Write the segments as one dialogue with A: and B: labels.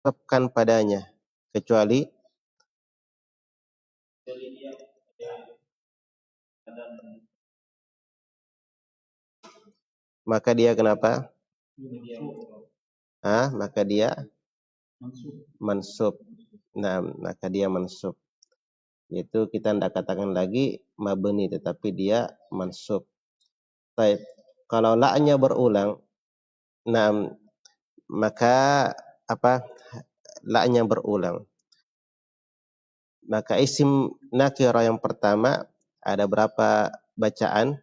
A: ditetapkan padanya, kecuali maka dia kenapa? Maka dia mansub. Nah, maka dia mansub. Yaitu kita tidak katakan lagi mabni, tetapi dia mansub. Baik. Kalau la-nya berulang, nah maka apa? La-nya berulang. Maka isim nakirah yang pertama ada berapa bacaan?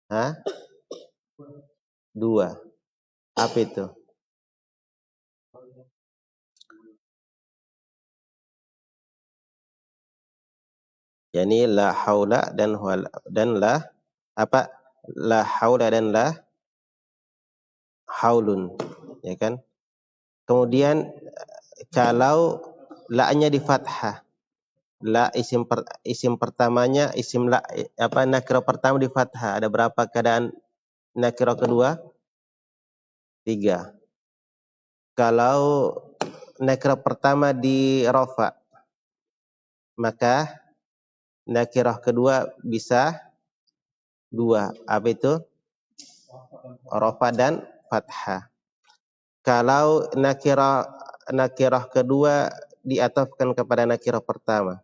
A: 2. Apa itu? Yani la haula dan la apa? La haula dan la haulun, ya kan? Kemudian kalau la-nya di fathah, la isim pertamanya, isim la apa nakirah pertama di fathah, ada berapa keadaan nakirah kedua? 3. Kalau nakirah pertama di rafa, maka nakirah kedua bisa 2. Apa itu? Rafa dan fathah. Kalau nakirah kedua diatofkan kepada nakirah pertama,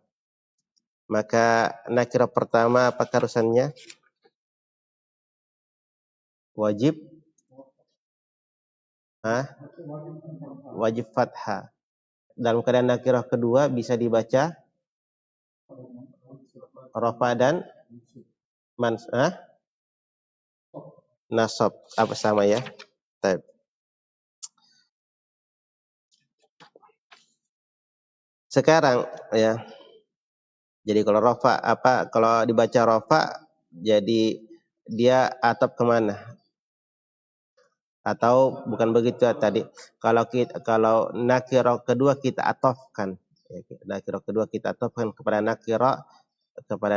A: maka nakirah pertama apa keharusannya? Wajib wajib fathah. Dalam keadaan nakirah kedua bisa dibaca rafa dan nasab. Apa sama ya? Baik. Sekarang ya. Jadi kalau rafa kalau dibaca rafa, jadi dia atap kemana? Atau bukan begitu tadi? Kalau nakirah kedua kita atofkan, nakirah kedua kita atofkan kepada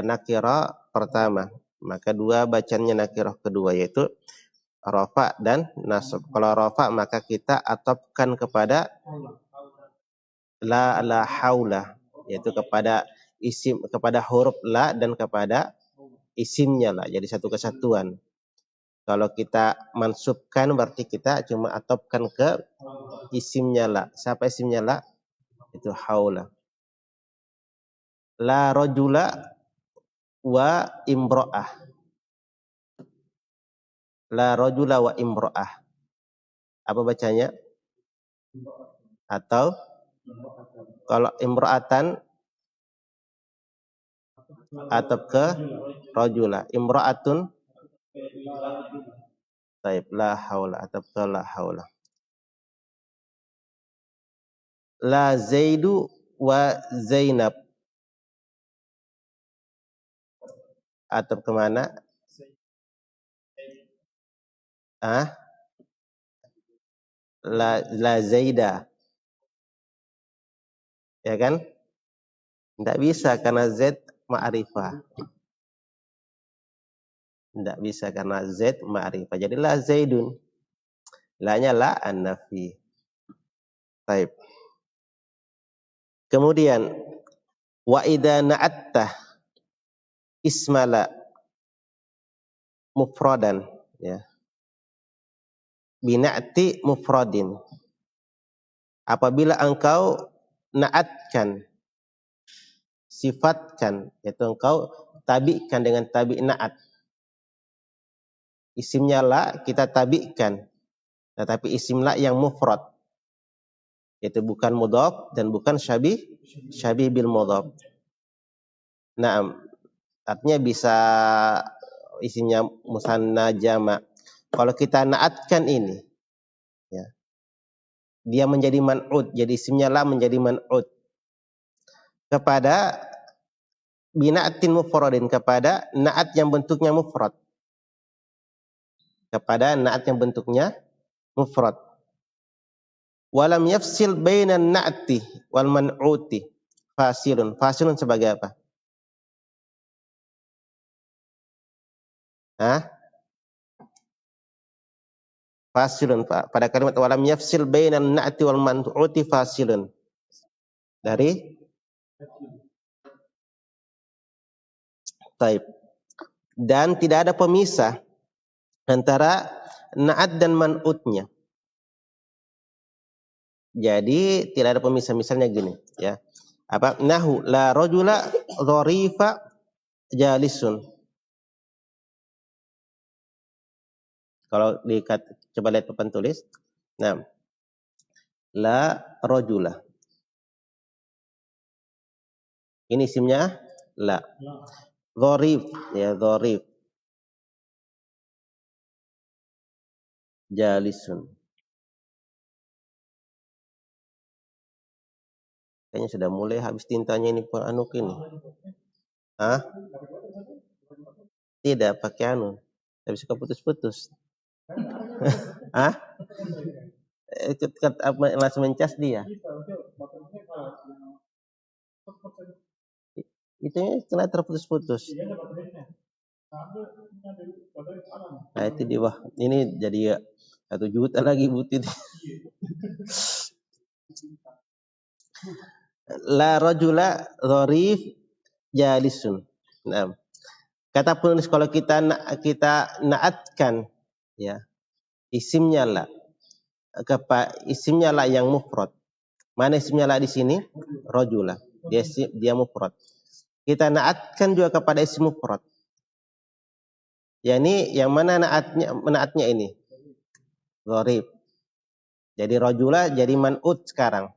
A: nakirah pertama, maka 2 bacanya nakirah kedua, yaitu rafa dan nasab. Kalau rafa maka kita atofkan kepada la haula, yaitu kepada isim, kepada huruf la dan kepada isimnya la, jadi satu kesatuan. Kalau kita mansubkan berarti kita cuma atopkan ke isimnya la. Siapa isimnya la? Itu haula. La rajula wa imro'ah. La rajula wa imro'ah. Apa bacanya? Atau kalau imro'atan atop ke rajula. Imro'atun taib la haula atop ke la haula. La Zaidu wa Zainab. Atop kemana? La Zaida. Ya kan? Tidak bisa karena Z ma'rifah. Tidak bisa karena Z ma'rifah. Jadi la Zaidun. La-nya la an-nafi. Baik. Kemudian wa idza na'atta ismala mufradan, ya. Bina'ti mufradin. Apabila engkau na'atkan, sifatkan, yaitu engkau tabi'kan dengan tabi' na'at. Isimnya la kita tabi'kan, tetapi isim la yang mufrad, itu bukan mudhaf dan bukan syabih bil mudhaf. Nah, artinya bisa isinya musanna jama'. Kalau kita naatkan ini, ya, dia menjadi man'ud, jadi isimnya la menjadi man'ud kepada bina'atin mufradin, kepada naat yang bentuknya mufrad. Kepada naat yang bentuknya mufrad. Walam yafsil bainan na'ti wal man'uti fasilun. Fasilun sebagai apa? fasilun pada kalimat walam yafsil bainan na'ti wal man'uti fasilun. Dari taib. Dan tidak ada pemisah antara na'at dan man'utnya. Jadi tidak ada pemisah. Misalnya gini, ya. Apa? Nahu la rajula dharifa jalisun. Kalau coba lihat papan tulis. Nah, la rajula. Ini isimnya la. Dharif, ya dharif. Jalisun. Kayaknya sudah mulai habis tintanya ini anu ini. Hah? Tidak pakai anu. Tapi suka putus-putus. Hah? Langsung mencas dia. Itu kena terputus-putus. Nah itu di bawah. Ini jadi 1 juta lagi butit. La rajula dharif jalisun. Nah, kata penulis kalau kita naatkan ya isimnya la isimnya la yang mufrad. Mana isimnya la di sini? Rajula. Dia mufrad. Kita naatkan juga kepada isim mufrad. Yani yang mana naatnya ini? Dharif. Jadi rajula jadi man'ut sekarang.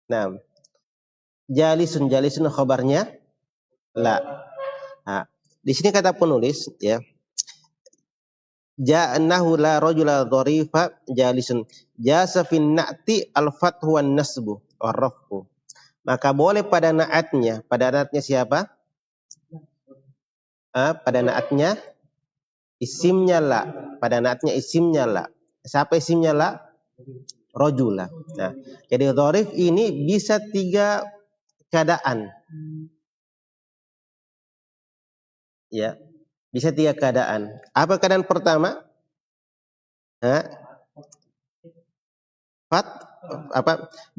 A: Nah, jalisun khabarnya la. Nah, di sini kata penulis ya. Ja'annahu la rajula dharifa jalisun. Jasa fin na'ti al-fathu wan nasbu war-raf'u. Maka boleh pada naatnya. Pada naatnya siapa? Pada naatnya isimnya la. Pada naatnya isimnya la. Siapa isimnya la? Rajula. Nah, jadi dharif ini bisa 3 keadaan. Ya, bisa 3 keadaan. Apa keadaan pertama?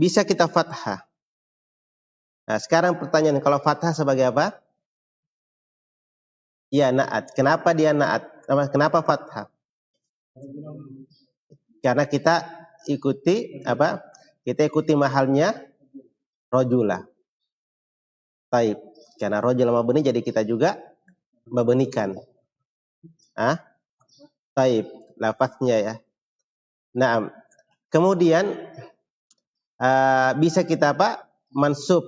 A: Bisa kita fathah. Nah, sekarang pertanyaan, kalau fathah sebagai apa? Ya, naat. Kenapa dia naat? Kenapa fathah? Karena kita ikuti apa? Kita ikuti mahalnya rajula. Taib. Karena rajula mabni jadi kita juga mabnikan. Taib. Lafaznya ya. Nah, kemudian bisa kita apa? Mansub.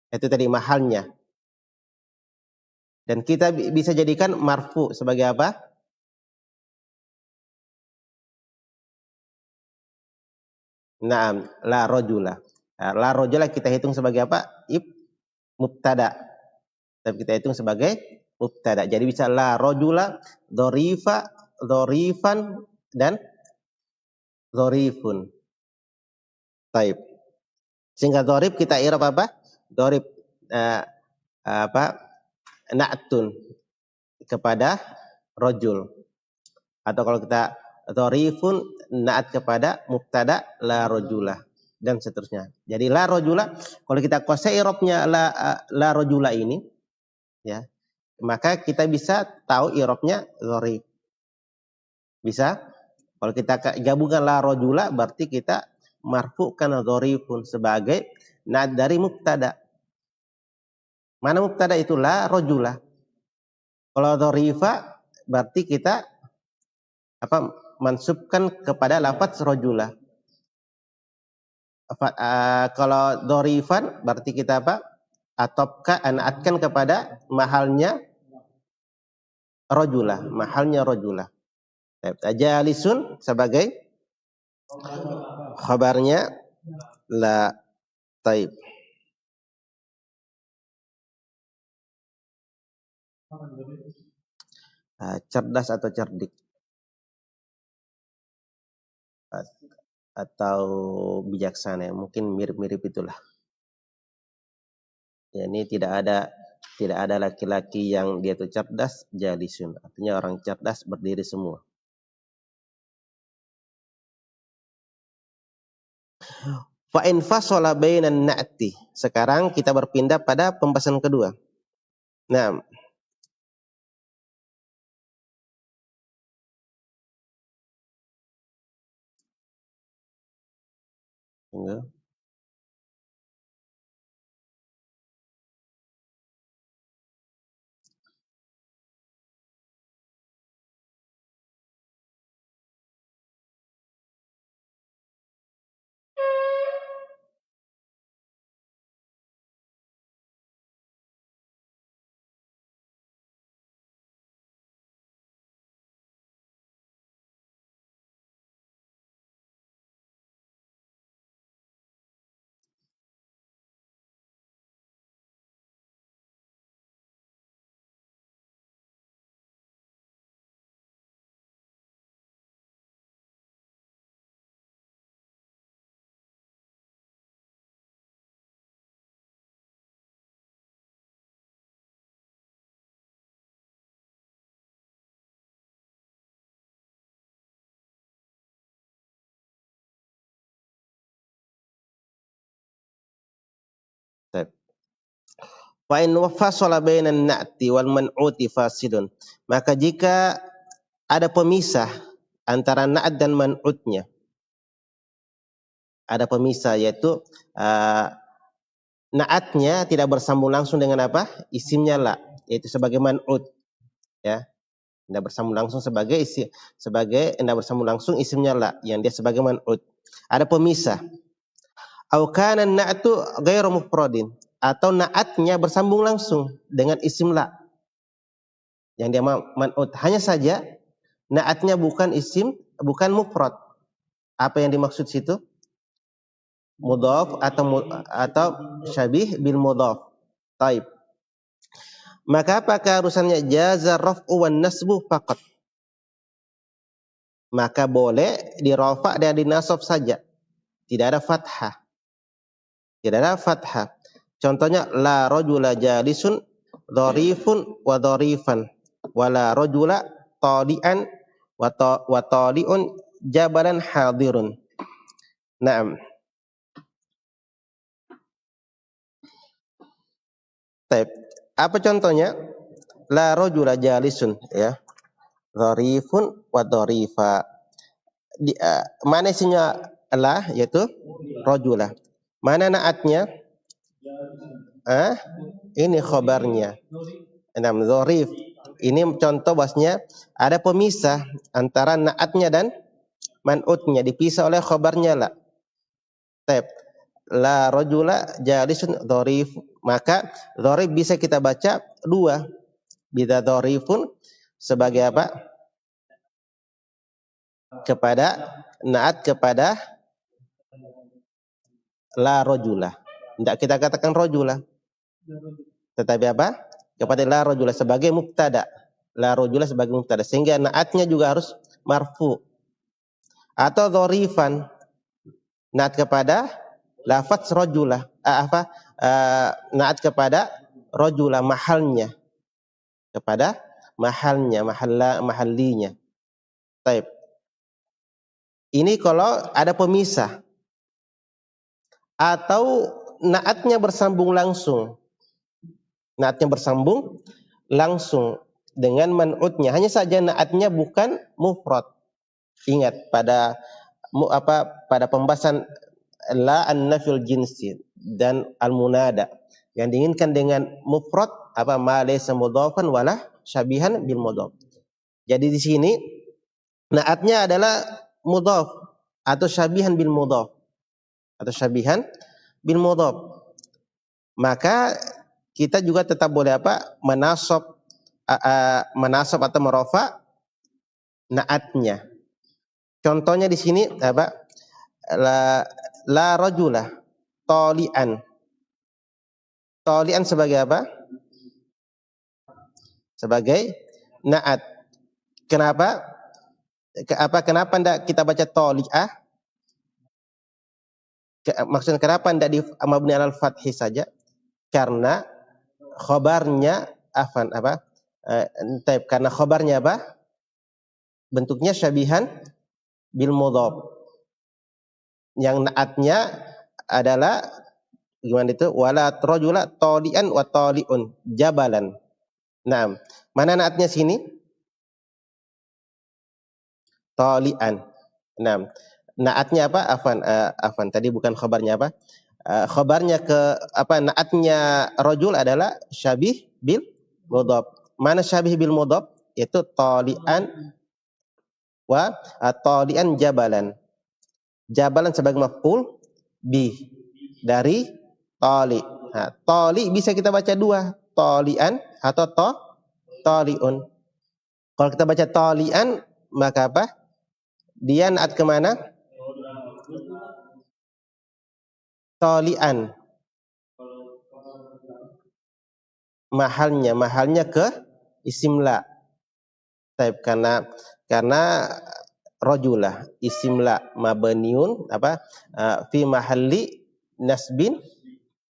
A: Itu tadi mahalnya. Dan kita bisa jadikan marfu sebagai apa? Naam, la rajula. La rajula kita hitung sebagai apa? Mubtada. Tapi kita hitung sebagai mubtada. Jadi bisa la rajula, dhorifan dan dhorifun. Taib. Sehingga dhorif kita i'rab apa? Dhorif na'tun kepada rajul. Atau kalau kita dhorifun na'at kepada mubtada la rajula dan seterusnya. Jadi la rajula kalau kita kuasai i'rabnya la rajula ini ya, maka kita bisa tahu i'rabnya dhorif. Bisa? Kalau kita gabungkan la rajula berarti kita marfu'kan dhorifun sebagai na'at dari mubtada. Mana mubtada itu? La rajula. Kalau dhorifa berarti kita mansubkan kepada lafaz rajula. Kalau dhorifan berarti kita naatkan kepada mahalnya rajula, mahalnya rajula. Jalisun sebagai khabarnya la. Taib. Cerdas atau cerdik atau bijaksana, mungkin mirip-mirip itulah. Ya, ini tidak ada laki-laki yang dia itu cerdas, jalisun. Artinya orang cerdas berdiri semua. Fa in fasala bainan na'ti. Sekarang kita berpindah pada pembahasan kedua. Nah, fa in fasala bainan na'ti wal man'uti fasidun. Maka jika ada pemisah antara na'at dan man'utnya, ada pemisah yaitu na'atnya tidak bersambung langsung dengan apa? Isimnya la, yaitu sebagai man'ut, ya. Tidak bersambung langsung sebagai tidak bersambung langsung isimnya la, yang dia sebagai man'ut. Ada pemisah. Au kana na'tu ghairu mufradin, atau na'atnya bersambung langsung dengan isim la yang dia man'ut. Hanya saja na'atnya bukan isim, bukan mufrad. Apa yang dimaksud situ? Mudhaf atau syabih bil mudhaf. Taib. Maka apa keharusannya? Jaza raf'u wan nasbu faqat. Maka boleh dirafa dan dinasab saja. Tidak ada fathah. Tidak ada fathah. Contohnya la rajula jalisun dharifun wa dharifan. Wa la rajula tali'an wa tali'un jabalan hadirun. Naam. Baik. Apa contohnya? La rajula jalisun, ya. Dharifun wa dharifa. Mana isinya la, yaitu rajula. Mana naatnya? Ini khabarnya. Enam dharif. Ini contoh bahasnya ada pemisah antara naatnya dan man'utnya, dipisah oleh khabarnya la. Baik. La rajula jalisun dharif. Maka dharif bisa kita baca dua. Bida dharifun sebagai apa? Kepada naat kepada la rajula. Tidak kita katakan rajula. Tetapi apa? Kepada la rajula sebagai mubtada. La rajula sebagai mubtada. Sehingga naatnya juga harus marfu. Atau dharifan. Naat kepada lafaz rajula. Naat kepada rajula mahalnya. Kepada mahalnya, mahallinya. Taib. Ini kalau ada pemisah. Atau naatnya bersambung langsung. Naatnya bersambung langsung dengan man'utnya. Hanya saja naatnya bukan mufrad. Ingat pada pembahasan la an-nafyul jinsi dan al-munada. Yang diinginkan dengan mufrad ma laysa mudhafan wala syabihan bil mudhaf. Jadi di sini naatnya adalah mudhaf atau syabihan bil mudhaf. Atau syabihan bil mudhaf. Maka kita juga tetap boleh menasab atau merafa naatnya. Contohnya di sini la rajula tali'an. Tali'an sebagai apa? Sebagai naat. Kenapa? Kenapa tidak kita baca tali'ah? Maksudnya kenapa tidak di mabni alal fathi saja? Karena khabarnya karena khabarnya apa? Bentuknya syabihan bil mudhaf. yang naatnya adalah gimana itu? Wala rajula talian wa taliun jabalan. Naam. Mana naatnya sini? Talian. Naam. Naatnya apa? Afan. Tadi bukan khabarnya apa? Khabarnya ke apa? Naatnya rajul adalah syabih bil mudhaf. Mana syabih bil mudhaf? Itu talian wa talian jabalan. Jabalan sebagai maf'ul bi dari tali. Nah, tali bisa kita baca dua, talian atau taliun. Kalau kita baca talian maka apa? Dia naat kemana? Talian. Mahalnya ke isim la. Taib karena rajulah isim la mabniun apa? Fi mahalli nasbin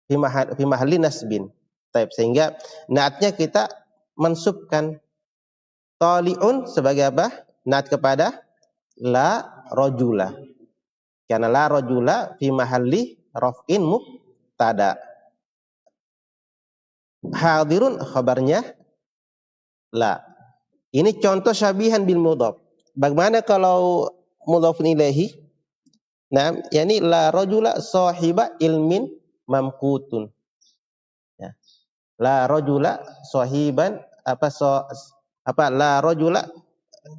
A: fi mahalli nasbin. Taib sehingga naatnya kita mansubkan taliun sebagai apa? Naat kepada la rajula. Karena la rajula fi mahalli raf'in mubtada. Hadirun khabarnya la. Ini contoh syabihan bil mudhaf. Bagaimana kalau mudhafun ilaihi? Nah, yakni la rajula sahiba ilmin mamkutun. Ya. La rajula sahiban la rajula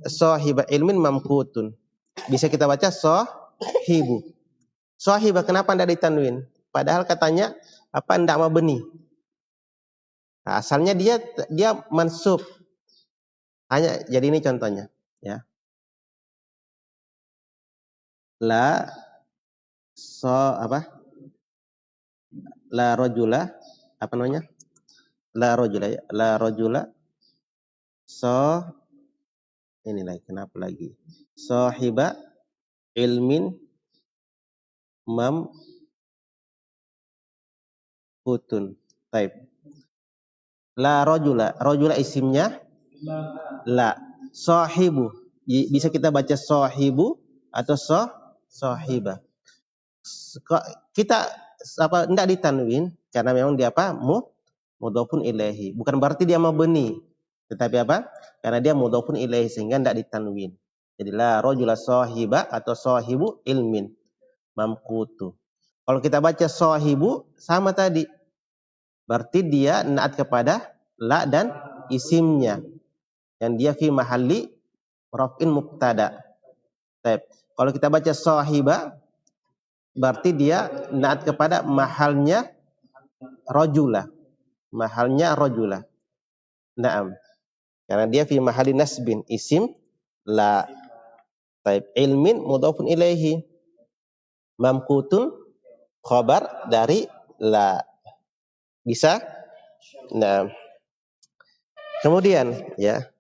A: sahiba ilmin mamkutun. Bisa kita baca sahibu. Sahiba kenapa tidak ditanwin? Padahal katanya apa ndak mabni. Nah, asalnya dia mansub. Hanya jadi ini contohnya, ya. La rajula apa namanya? La rajula ya. La rajula ini lagi kenapa lagi? Sahiba ilmin mamkutun. Baik. La rajula isimnya la. Sahibu bisa kita baca sahibu atau sahiba. Kita apa enggak ditanwin karena memang dia apa? Mudhafun ilaihi. Bukan berarti dia mabni, tetapi apa? Karena dia mudhafun ilaihi sehingga enggak ditanwin. Jadi la rajula sahiba atau sahibu ilmin mamkutu. Kalau kita baca sahibu sama tadi. Berarti dia naat kepada la dan isimnya. Dan dia fi mahalli raf'in mubtada. Baik. Kalau kita baca sahiba berarti dia naat kepada mahalnya rajula. Mahalnya rajula. Naam. Karena dia fi mahalli nasbin isim la. Baik. Ilmin mudhafun ilaihi. Mamkutun khabar dari la. Bisa? Nah. Kemudian ya.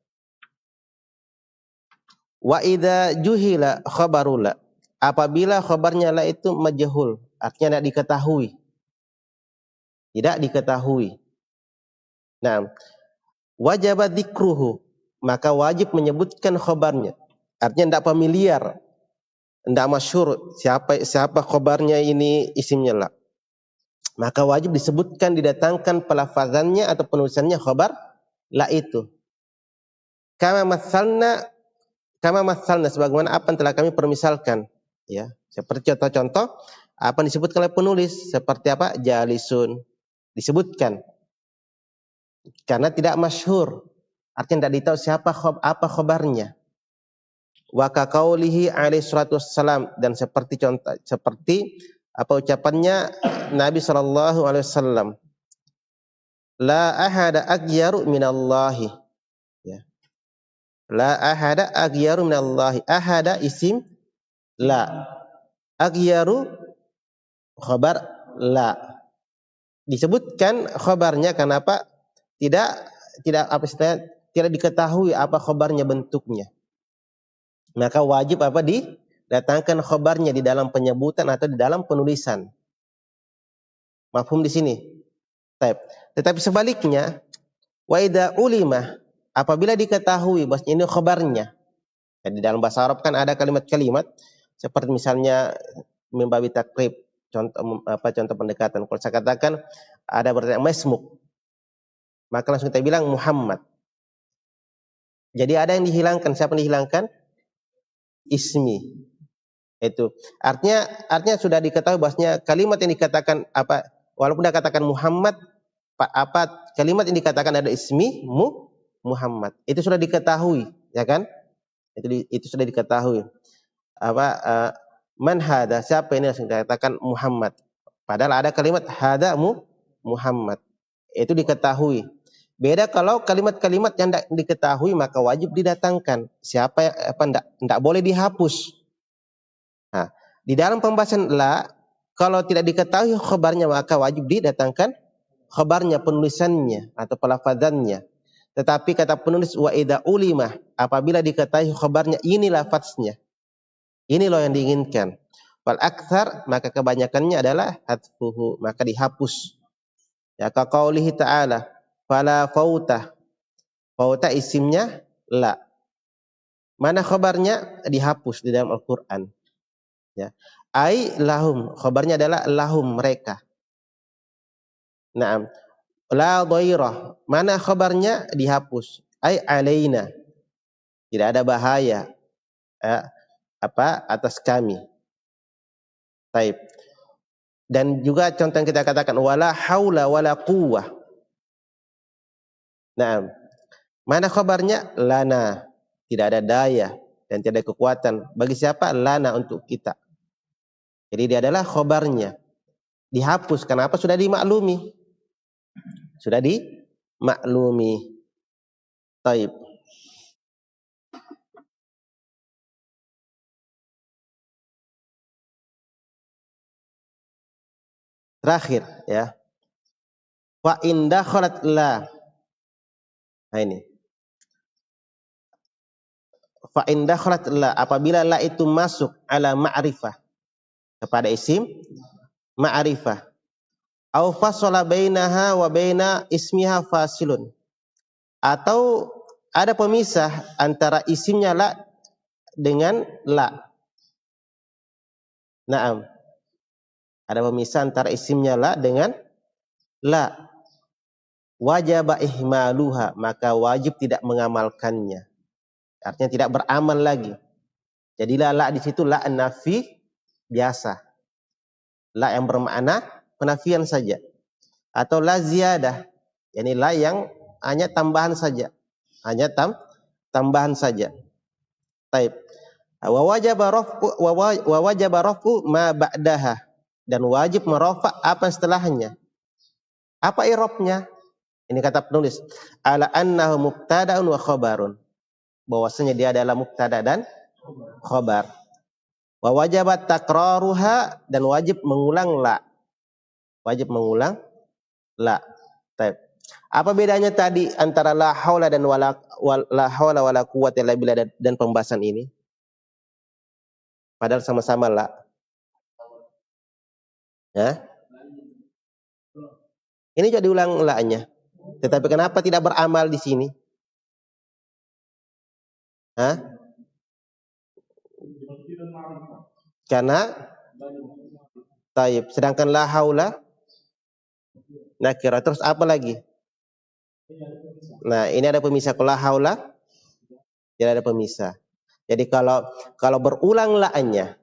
A: Wa idza juhila khabarula. Apabila khabarnya la itu majhul, artinya tidak diketahui. Tidak diketahui. Nah, wajib dzikruhu, maka wajib menyebutkan khabarnya. Artinya tidak familiar, tidak masyhur siapa khabarnya ini isimnya la. Maka wajib disebutkan didatangkan pelafazannya atau penulisannya khabar la itu. Kama masalna sebagaimana apa yang telah kami permisalkan, ya. Seperti contoh-contoh apa yang disebutkan oleh penulis, seperti apa? Jalisun disebutkan. Karena tidak masyhur, artinya tidak ditahu siapa apa khabarnya. Wa ka qaulihi alaihi salatu wassalam, dan seperti apa ucapannya Nabi sallallahu alaihi wasallam. La ahada aghyaru minallahi. La ahada aghyaru minallahi. Ahada isim la. Aghyaru khabar la. Disebutkan khabarnya kenapa? Tidak diketahui apa khabarnya bentuknya. Maka wajib apa didatangkan khabarnya di dalam penyebutan atau di dalam penulisan. Mafhum di sini. Tetapi sebaliknya, wa idza ulima, apabila diketahui bahwa ini khabarnya. Di dalam bahasa Arab kan ada kalimat-kalimat seperti misalnya membabi takrib, contoh pendekatan. Kalau saya katakan ada bertanya masmuk, maka langsung kita bilang Muhammad. Jadi ada yang dihilangkan. Siapa yang dihilangkan? Ismi. Itu artinya sudah diketahui bahwasanya kalimat yang dikatakan walaupun dia katakan Muhammad, kalimat yang dikatakan ada ismi Muhammad. Itu sudah diketahui, ya kan? Itu sudah diketahui. Man hada, siapa ini yang dikatakan Muhammad? Padahal ada kalimat hada Muhammad. Itu diketahui. Beda kalau kalimat-kalimat yang tidak diketahui maka wajib didatangkan. Siapa tidak boleh dihapus. Nah, di dalam pembahasan la, kalau tidak diketahui khabarnya maka wajib didatangkan khabarnya, penulisannya atau pelafazannya. Tetapi kata penulis wa idza ulimah, apabila diketahui khabarnya ini lafaznya. Ini loh yang diinginkan. Wal aktsar, maka kebanyakannya adalah hadfuhu, maka dihapus. Ya ka qaulihi ta'ala, fala fauta. Fauta isimnya la. Mana khabarnya? Dihapus di dalam Al-Qur'an. Ya. Ai lahum, khabarnya adalah lahum, mereka. Naam. La dhairah, mana khabarnya? Dihapus. Ai alaina. Tidak ada bahaya atas kami. Taib. Dan juga contoh yang kita katakan wala haula wala quwwah. Naam. Mana khabarnya? Lana. Tidak ada daya dan tidak ada kekuatan. Bagi siapa? Lana, untuk kita. Jadi dia adalah khabarnya. Dihapus. Kenapa? Sudah dimaklumi. Sudah dimaklumi. Taib. Terakhir, ya. Wa in dakhalat la. Nah ini. Fa in dakhalat la, apabila la itu masuk ala ma'rifah, kepada isim ma'rifah. Au fasala bainaha wa baina ismiha fasilun. Atau ada pemisah antara isimnya la dengan la. Naam. Ada pemisah antara isimnya la dengan la. Wajib ihmaluha, maka wajib tidak mengamalkannya. Artinya tidak beramal lagi. Jadi la di situ la nafi biasa. La yang bermakna penafian saja. Atau la ziyadah. Yani la yang hanya tambahan saja. Hanya tambahan saja. Taib. Wa wajaba raf'u ma ba'daha, dan wajib merafa apa setelahnya. Apa i'rabnya? Ini kata penulis, ala annahu mubtada'un wa khabarun. Bahwasanya dia adalah mubtada dan khabar. Wa wajabat takraruha, dan wajib mengulang la. Wajib mengulang la. Taib. Apa bedanya tadi antara la haula dan la haula wala quwwata illa billah dan pembahasan ini? Padahal sama-sama la. Ya. Ini jadi ulang la-nya. Tetapi kenapa tidak beramal di sini? Hah? Karena taib. Sedangkan la haula nakira. Terus apa lagi? Nah, ini ada pemisah. Kalau la haula tidak ada pemisah. Jadi kalau berulang la-nya,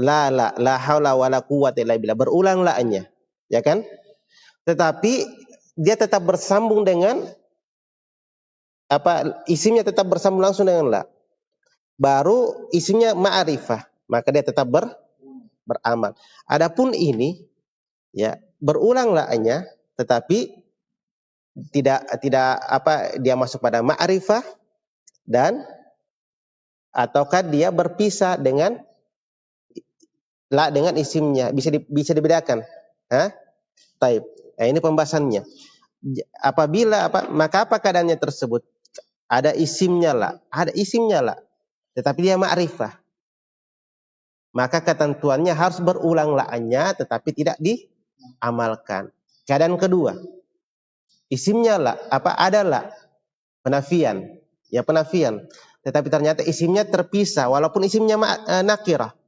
A: la haula wala quwwata illa billah, berulang la-nya, ya kan? Tetapi dia tetap bersambung dengan isimnya tetap bersambung langsung dengan la. Baru isimnya ma'rifah, maka dia tetap beramal. Adapun ini ya berulang la-nya, tetapi tidak dia masuk pada ma'rifah, dan ataukah dia berpisah dengan la dengan isimnya, bisa dibedakan. Taib. Nah, ini pembahasannya. Apabila maka apa keadaannya tersebut? Ada isimnya la, tetapi dia ma'rifah. Maka ketentuannya harus berulang la-nya, tetapi tidak diamalkan. Keadaan kedua, isimnya la, ada la, penafian, ya penafian. Tetapi ternyata isimnya terpisah, walaupun isimnya nakirah.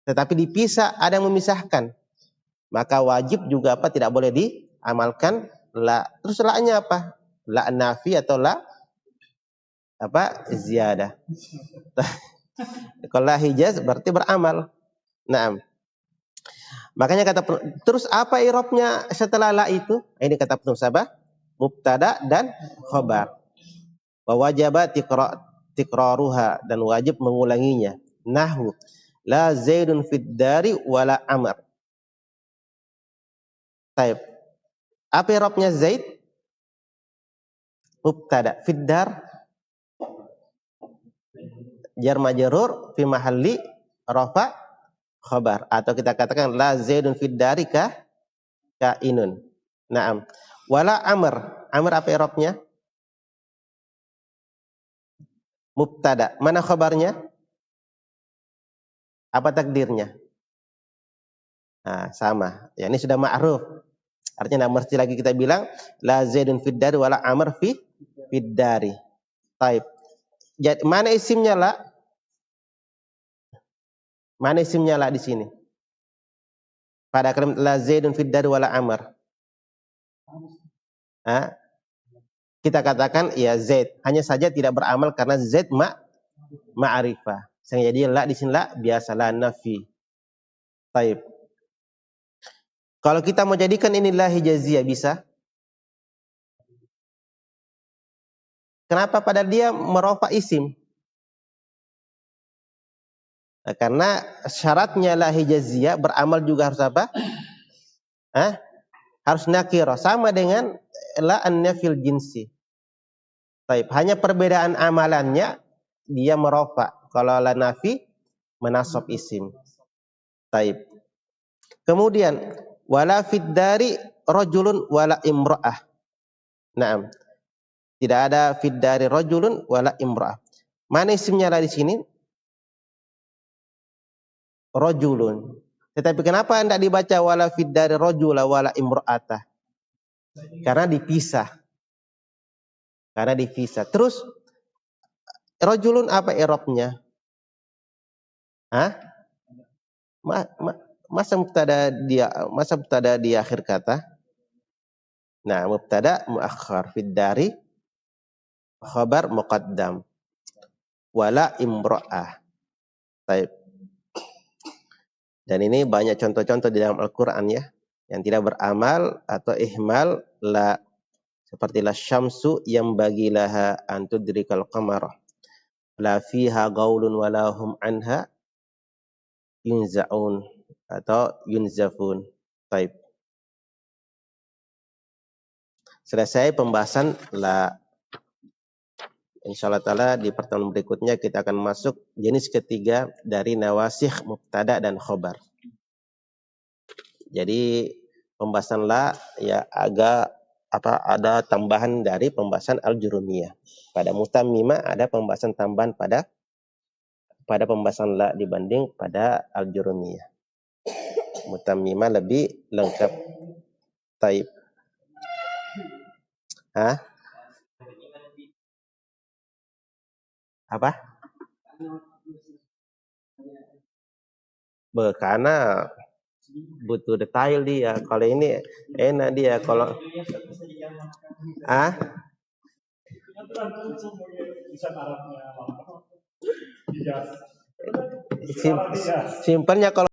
A: tetapi dipisah, ada yang memisahkan. Maka wajib juga apa? Tidak boleh diamalkan la. Terus la-nya apa? La nafi atau la apa? Ziyadah. Kalau la hijaz berarti beramal. Naam. Makanya kata terus apa i'rabnya setelah la itu? Ini kata penulis apa? Mubtada dan khabar. Wa wajaba tikraruha, dan wajib mengulanginya. Nahwu la zaidun fid dari wala amr. Taib. Apa i'rabnya Zaid? Mubtada. Fiddar jar majrur fi mahalli rafa khabar, atau kita katakan la Zaidun fiddari kainun. Naam. Wala amr. Amr apa i'rabnya? Mubtada. Mana khabarnya? Apa takdirnya? Nah, sama. Ya, ini sudah ma'ruf. Artinya tidak mesti lagi kita bilang la Zaidun fiddari wala amr fiddari. Taib. Jadi, mana isimnya la? Mana isimnya la di sini? Pada kalimat la Zaidun fiddari wala amr. Kita katakan ya Zaid, hanya saja tidak beramal karena Zaid ma'rifah. Sehingga jadi la di sini la biasa, la nafi. Taib. Kalau kita mau jadikan ini la hijaziyah bisa? Kenapa? Padahal dia merofa isim. Nah, karena syaratnya la hijaziyah beramal juga harus apa? Harus nakirah, sama dengan la an-nafil jinsi. Taib. Hanya perbedaan amalannya dia merofa. Kalau la nafi menasab isim. Taib. Kemudian wala fiddari rajulun wala imra'ah. Naam. Tidak ada fiddari rajulun wala imra'ah. Mana isimnya lah di sini? Rajulun. Tetapi kenapa tidak dibaca wala fiddari rajula wala imra'atah? Karena dipisah. Terus rajulun apa i'rabnya? Masa mubtada di akhir kata? Nah, mubtada muakhar, fiddari khabar muqaddam, wala imra'ah. Baik. Dan ini banyak contoh-contoh di dalam Al-Qur'an ya, yang tidak beramal atau ihmal la, seperti la syamsu yang bagilaha an tudrikal qamara, la fiha gaulun wala hum anha yunzaun atau yunzafun. Baik. Selesai pembahasan la. Insyaallah taala di pertemuan berikutnya kita akan masuk jenis ketiga dari nawasikh mubtada dan khobar. Jadi pembahasan la ya agak ada tambahan dari pembahasan al-jurumiyah. Pada mutammimah ada pembahasan tambahan pada pembahasan la dibanding pada al-jurumiyah. Mutammimah lebih lengkap. Taib. Apa? Karena butuh detail dia. Kalau ini enak dia. Kalau simpelnya kalau